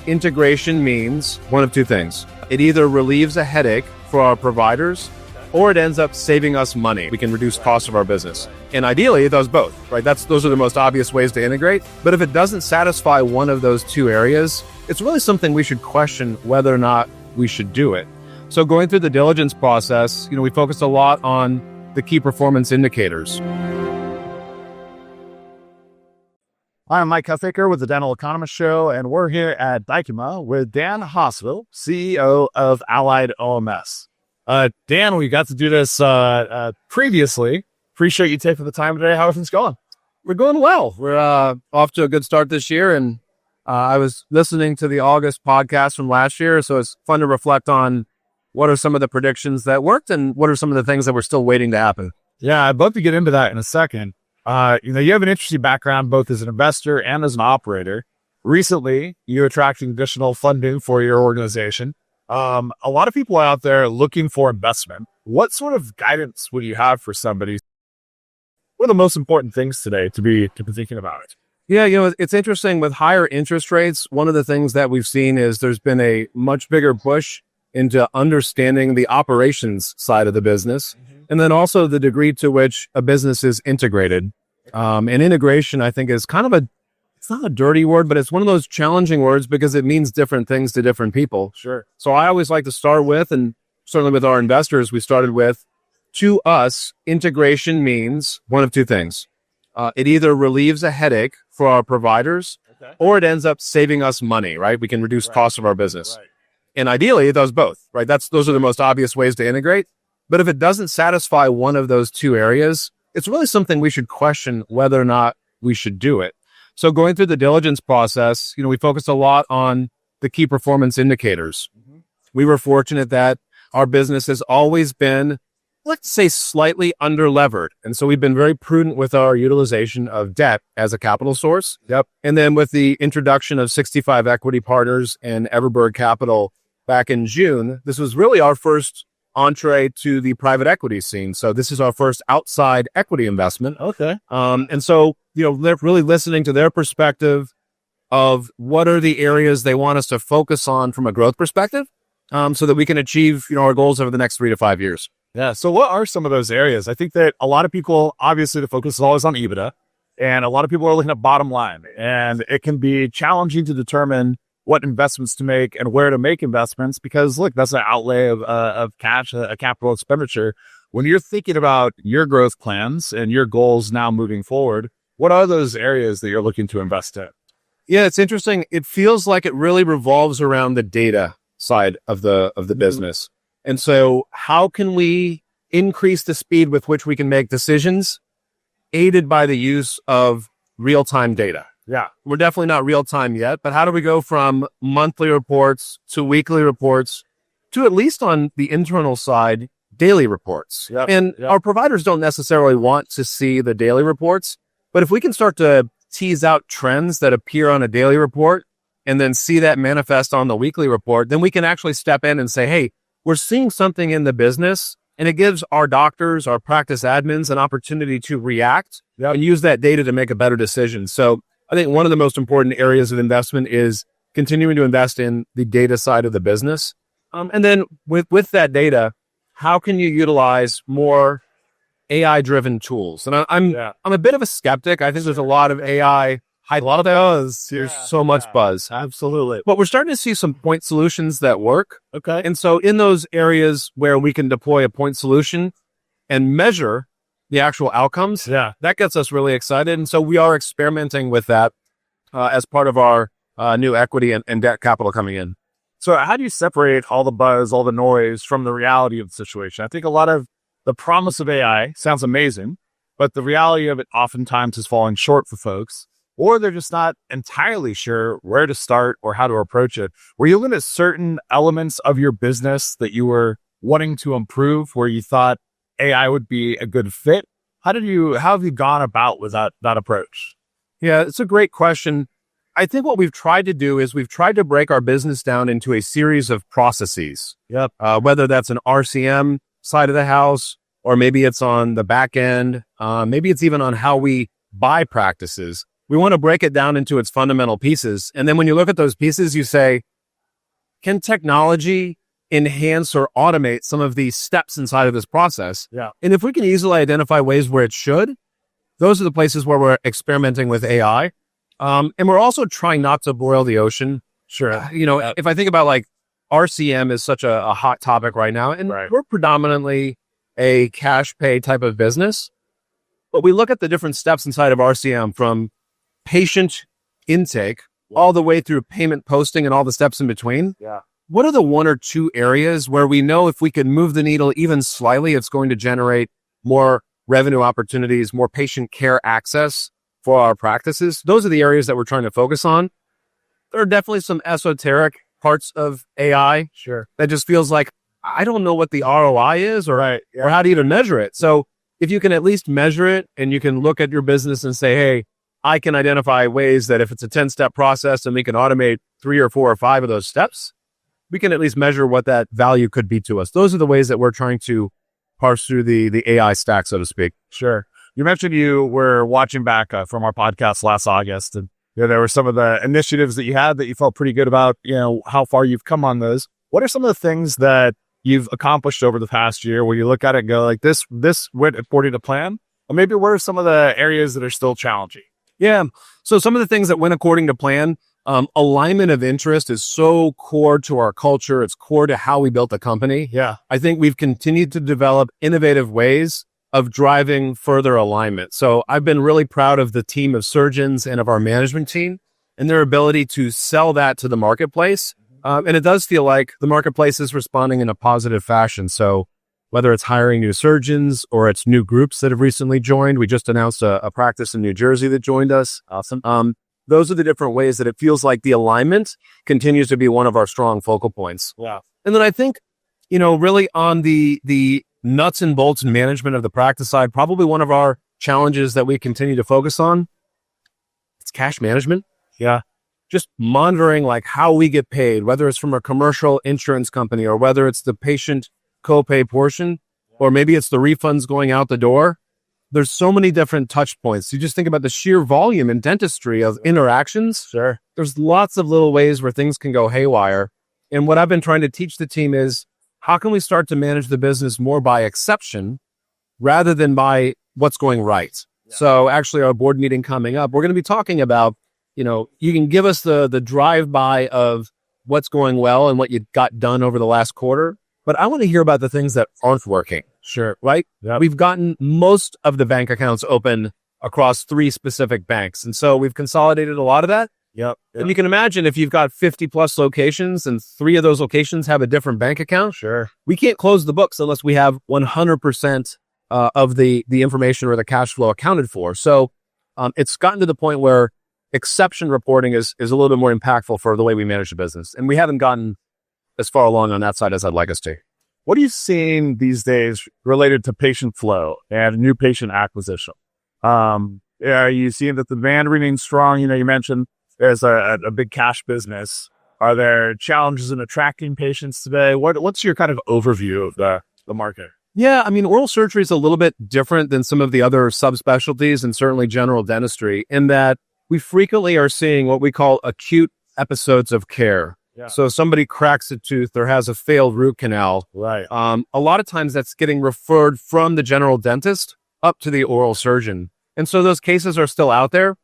integration means one of two things. It either relieves a headache for our providers, or it ends up saving us money. We can reduce costs of our business. And ideally, it does both, right? Those are the most obvious ways to integrate. But if it doesn't satisfy one of those two areas, it's really something we should question whether or not we should do it. So going through the diligence process, we focused a lot on the key performance indicators. Hi, I'm Mike Huffaker with the Dental Economist Show, and we're here at Dykema with Dan Hosler, CEO of Allied OMS. Dan, we got to do this previously. Appreciate you taking the time today. How are things going? We're going well. We're off to a good start this year, and I was listening to the August podcast from last year, so it's fun to reflect on what are some of the predictions that worked and what are some of the things that we're still waiting to happen. Yeah, I'd love to get into that in a second. You have an interesting background both as an investor and as an operator. Recently, you're attracting additional funding for your organization. A lot of people out there looking for investment. What sort of guidance would you have for somebody? What are the most important things today to be thinking about it? Yeah, it's interesting with higher interest rates. One of the things that we've seen is there's been a much bigger push into understanding the operations side of the business, and then also the degree to which a business is integrated. And integration, I think, is kind of it's not a dirty word, but it's one of those challenging words because it means different things to different people. Sure. So I always like to start with, and certainly with our investors, we started with, to us, integration means one of two things. It either relieves a headache for our providers, or it ends up saving us money, right? We can reduce costs of our business. Right. And ideally, it does both, right? Those are the most obvious ways to integrate. But if it doesn't satisfy one of those two areas, it's really something we should question whether or not we should do it. So going through the diligence process, we focused a lot on the key performance indicators. We were fortunate that our business has always been, let's say, slightly under-levered. And so we've been very prudent with our utilization of debt as a capital source. Yep. And then with the introduction of 65 equity partners and Everberg Capital back in June, this was really our first entree to the private equity scene. So this is our first outside equity investment. Okay. And so, they're really listening to their perspective of what are the areas they want us to focus on from a growth perspective, so that we can achieve, our goals over the next 3 to 5 years. Yeah. So what are some of those areas? I think that a lot of people, obviously the focus is always on EBITDA, and a lot of people are looking at bottom line, and it can be challenging to determine what investments to make and where to make investments, because look, that's an outlay of cash, a capital expenditure. When you're thinking about your growth plans and your goals now moving forward, what are those areas that you're looking to invest in? Yeah, it's interesting. It feels like it really revolves around the data side of the business. And so how can we increase the speed with which we can make decisions aided by the use of real-time data? Yeah. We're definitely not real-time yet, but how do we go from monthly reports to weekly reports to, at least on the internal side, daily reports? Yep. And our providers don't necessarily want to see the daily reports, but if we can start to tease out trends that appear on a daily report and then see that manifest on the weekly report, then we can actually step in and say, hey, we're seeing something in the business, and it gives our doctors, our practice admins, an opportunity to react and use that data to make a better decision. So I think one of the most important areas of investment is continuing to invest in the data side of the business. And then with that data, how can you utilize more AI-driven tools? And I'm a bit of a skeptic. I think there's a lot of AI hype. A lot of buzz. There's so much buzz. Absolutely. But we're starting to see some point solutions that work. Okay. And so in those areas where we can deploy a point solution and measure the actual outcomes, that gets us really excited. And so we are experimenting with that as part of our new equity and debt capital coming in. So how do you separate all the buzz, all the noise from the reality of the situation? I think a lot of the promise of AI sounds amazing, but the reality of it oftentimes is falling short for folks, or they're just not entirely sure where to start or how to approach it. Were you looking at certain elements of your business that you were wanting to improve where you thought AI would be a good fit? How have you gone about with that approach? Yeah, it's a great question. I think what we've tried to do is we've tried to break our business down into a series of processes. Yep. Whether that's an RCM side of the house, or maybe it's on the back end, maybe it's even on how we buy practices. We want to break it down into its fundamental pieces. And then when you look at those pieces, you say, can technology enhance or automate some of these steps inside of this process? Yeah. And if we can easily identify ways where it should, those are the places where we're experimenting with AI. And we're also trying not to boil the ocean. Sure. If I think about like RCM is such a hot topic right now, and we're predominantly a cash pay type of business, but we look at the different steps inside of RCM from patient intake all the way through payment posting and all the steps in between. Yeah. What are the one or two areas where we know if we can move the needle even slightly, it's going to generate more revenue opportunities, more patient care access for our practices? Those are the areas that we're trying to focus on. There are definitely some esoteric parts of AI that just feels like, I don't know what the ROI is or how to even measure it. So if you can at least measure it and you can look at your business and say, hey, I can identify ways that if it's a 10-step process and we can automate 3 or 4 or 5 of those steps, we can at least measure what that value could be to us. Those are the ways that we're trying to parse through the AI stack, so to speak. Sure. You mentioned you were watching back from our podcast last August, and there were some of the initiatives that you had that you felt pretty good about, how far you've come on those. What are some of the things that you've accomplished over the past year where you look at it and go like, this went according to plan? Or maybe what are some of the areas that are still challenging? Yeah. So some of the things that went according to plan, alignment of interest is so core to our culture. It's core to how we built the company. Yeah. I think we've continued to develop innovative ways of driving further alignment. So I've been really proud of the team of surgeons and of our management team and their ability to sell that to the marketplace. And it does feel like the marketplace is responding in a positive fashion. So whether it's hiring new surgeons or it's new groups that have recently joined, we just announced a practice in New Jersey that joined us. Awesome. Those are the different ways that it feels like the alignment continues to be one of our strong focal points. Yeah. And then I think, really on the nuts and bolts management of the practice side, probably one of our challenges that we continue to focus on, it's cash management. Yeah. Just monitoring like how we get paid, whether it's from a commercial insurance company or whether it's the patient copay portion, or maybe it's the refunds going out the door. There's so many different touch points. You just think about the sheer volume in dentistry of interactions. Sure. There's lots of little ways where things can go haywire. And what I've been trying to teach the team is, how can we start to manage the business more by exception rather than by what's going right? Yeah. So actually our board meeting coming up, we're going to be talking about, you can give us the drive-by of what's going well and what you got done over the last quarter, but I want to hear about the things that aren't working. Sure. Right? Yep. We've gotten most of the bank accounts open across 3 specific banks. And so we've consolidated a lot of that. Yep. And you can imagine if you've got 50 plus locations and 3 of those locations have a different bank account. Sure. We can't close the books unless we have 100% of the information or the cash flow accounted for. So it's gotten to the point where exception reporting is a little bit more impactful for the way we manage the business. And we haven't gotten as far along on that side as I'd like us to. What are you seeing these days related to patient flow and new patient acquisition? Are you seeing that the demand remains strong? You mentioned there's a big cash business. Are there challenges in attracting patients today? What's your kind of overview of the market? Yeah, I mean, oral surgery is a little bit different than some of the other subspecialties and certainly general dentistry in that we frequently are seeing what we call acute episodes of care. Yeah. So somebody cracks a tooth or has a failed root canal. Right. A lot of times that's getting referred from the general dentist up to the oral surgeon. And so those cases are still out there.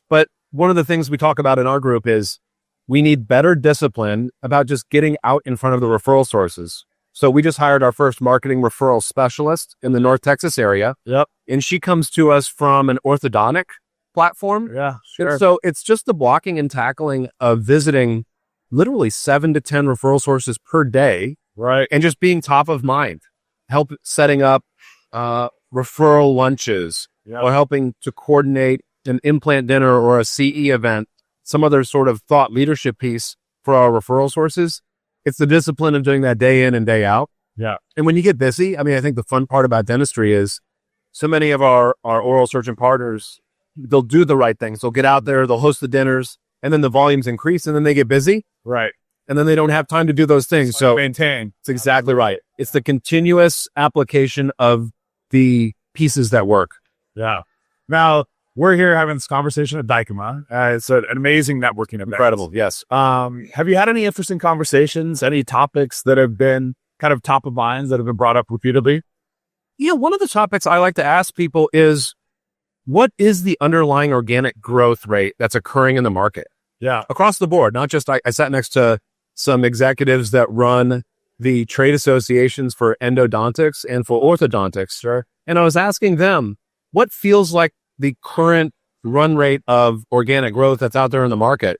But one of the things we talk about in our group is we need better discipline about just getting out in front of the referral sources. So we just hired our first marketing referral specialist in the North Texas area. Yep. And she comes to us from an orthodontic platform. Yeah, sure. And so it's just the blocking and tackling of visiting literally 7 to 10 referral sources per day. Right. And just being top of mind, help setting up referral lunches or helping to coordinate an implant dinner or a CE event, some other sort of thought leadership piece for our referral sources. It's the discipline of doing that day in and day out. Yeah. And when you get busy, I mean, I think the fun part about dentistry is so many of our oral surgeon partners, they'll do the right things. They'll get out there, they'll host the dinners, and then the volumes increase and then they get busy. Right. And then they don't have time to do those things. So maintain. It's exactly right. It's the continuous application of the pieces that work. Yeah. Now, we're here having this conversation at Dykema. It's an amazing networking event. Incredible. Yes. Have you had any interesting conversations, any topics that have been kind of top of minds that have been brought up repeatedly? Yeah. One of the topics I like to ask people is, what is the underlying organic growth rate that's occurring in the market? Yeah. Across the board, not just, I sat next to some executives that run the trade associations for endodontics and for orthodontics. Sure. And I was asking them, what feels like the current run rate of organic growth that's out there in the market?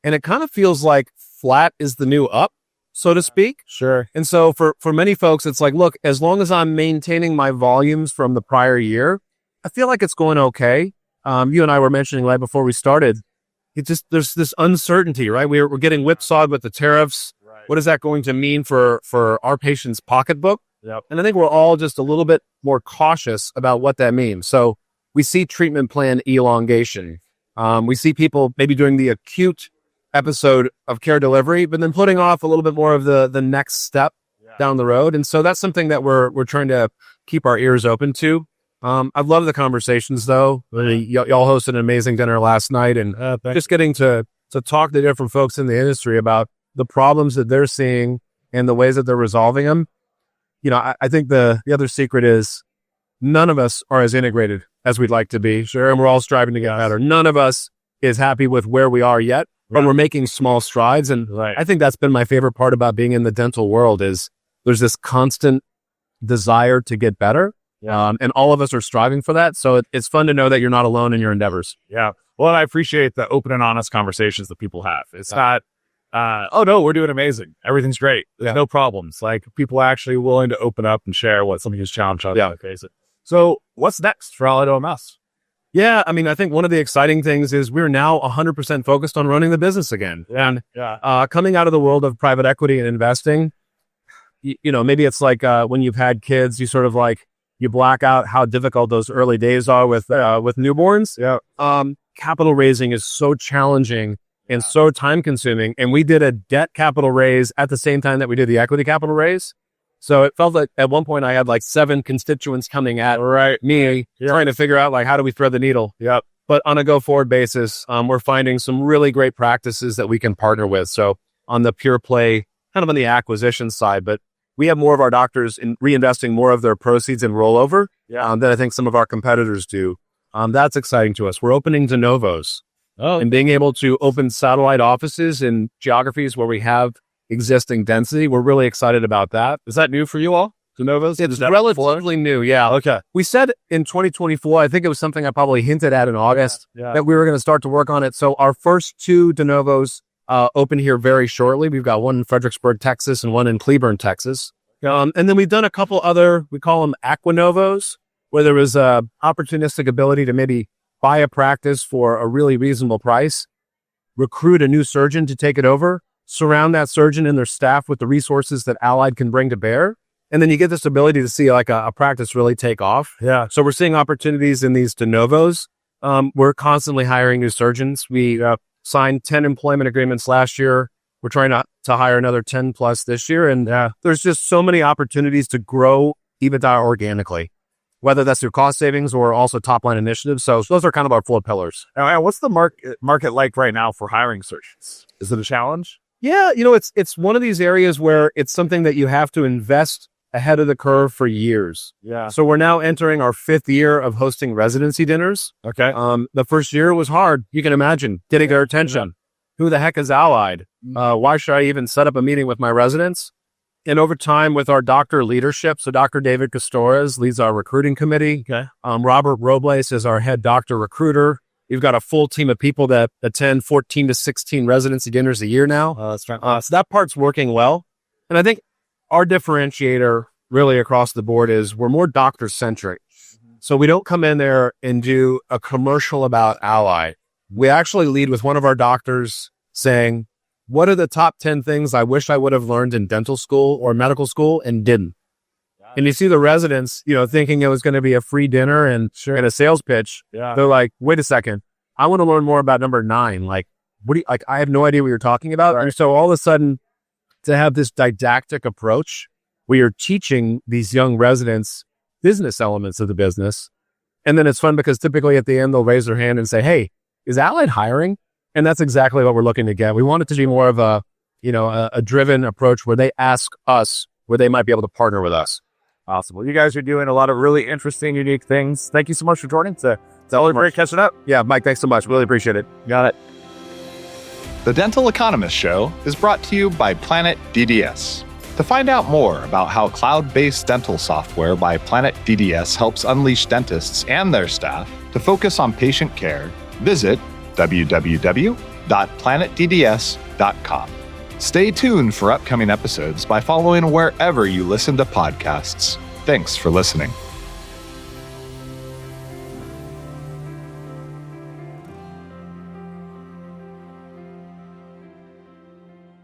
And it kind of feels like flat is the new up, so to speak. Sure. And so for many folks, it's like, look, as long as I'm maintaining my volumes from the prior year, I feel like it's going okay. You and I were mentioning right before we started, there's this uncertainty, right? We're getting whipsawed with the tariffs. Right. What is that going to mean for our patient's pocketbook? Yep. And I think we're all just a little bit more cautious about what that means. So we see treatment plan elongation. We see people maybe doing the acute episode of care delivery, but then putting off a little bit more of the next step down the road. And so that's something that we're trying to keep our ears open to. I love the conversations, though. Y'all hosted an amazing dinner last night, and just getting to talk to different folks in the industry about the problems that they're seeing and the ways that they're resolving them. You know, I think the other secret is none of us are as integrated as we'd like to be. Sure, and we're all striving to get better. None of us is happy with where we are yet, but we're making small strides. And I think that's been my favorite part about being in the dental world is there's this constant desire to get better. Yeah. And all of us are striving for that. So it's fun to know that you're not alone in your endeavors. Yeah. Well, I appreciate the open and honest conversations that people have. It's not, oh no, we're doing amazing. Everything's great. There's no problems. Like people are actually willing to open up and share what something is challenged on. Yeah. So what's next for Allied OMS? Yeah. I mean, I think one of the exciting things is we're now 100% focused on running the business again. And coming out of the world of private equity and investing, you know, maybe it's like when you've had kids, you sort of like, you black out how difficult those early days are with newborns. Yeah. Capital raising is so challenging and so time consuming. And we did a debt capital raise at the same time that we did the equity capital raise. So it felt like at one point I had like 7 constituents coming at me trying to figure out like, how do we thread the needle? Yep. But on a go forward basis, we're finding some really great practices that we can partner with. So on the pure play, kind of on the acquisition side, but we have more of our doctors in reinvesting more of their proceeds in rollover than I think some of our competitors do. That's exciting to us. We're opening de novos and being able to open satellite offices in geographies where we have existing density. We're really excited about that. Is that new for you all? De novos? It's relatively new. Yeah. Okay. We said in 2024, I think it was something I probably hinted at in August that we were going to start to work on it. So our first 2 de novos open here very shortly. We've got one in Fredericksburg, Texas, and one in Cleburne, Texas. And then we've done a couple other, we call them Aquinovos, where there was a opportunistic ability to maybe buy a practice for a really reasonable price, recruit a new surgeon to take it over, surround that surgeon and their staff with the resources that Allied can bring to bear. And then you get this ability to see like a practice really take off. Yeah. So we're seeing opportunities in these de novos. We're constantly hiring new surgeons. We signed 10 employment agreements last year. We're trying to hire another 10 plus this year. And there's just so many opportunities to grow EBITDA organically, whether that's through cost savings or also top line initiatives. So those are kind of our 4 pillars. Now, what's the market like right now for hiring surgeons? Is it a challenge? Yeah. You know, it's one of these areas where it's something that you have to invest ahead of the curve for years. Yeah. So we're now entering our 5th year of hosting residency dinners. Okay. The first year was hard. You can imagine getting their attention. Yeah. Who the heck is Allied? Why should I even set up a meeting with my residents? And over time with our doctor leadership, so Dr. David Castores leads our recruiting committee. Okay. Robert Robles is our head doctor recruiter. We've got a full team of people that attend 14 to 16 residency dinners a year now. That's right. So that part's working well. And I think our differentiator really across the board is we're more doctor-centric. So we don't come in there and do a commercial about Allied. We actually lead with one of our doctors saying, what are the top 10 things I wish I would have learned in dental school or medical school and didn't? And you see the residents, you know, thinking it was going to be a free dinner and a sales pitch. Yeah. They're like, wait a second. I want to learn more about number 9. Like, what do you, like, I have no idea what you're talking about. Right. And so all of a sudden to have this didactic approach where you're teaching these young residents business elements of the business. And then it's fun because typically at the end, they'll raise their hand and say, hey, is Allied hiring? And that's exactly what we're looking to get. We want it to be more of a driven approach where they ask us where they might be able to partner with us. Awesome. Well, you guys are doing a lot of really interesting, unique things. Thank you so much for joining today. It's always great catching up. Yeah, Mike, thanks so much. Really appreciate it. Got it. The Dental Economist Show is brought to you by Planet DDS. To find out more about how cloud-based dental software by Planet DDS helps unleash dentists and their staff to focus on patient care, visit www.planetdds.com. Stay tuned for upcoming episodes by following wherever you listen to podcasts. Thanks for listening.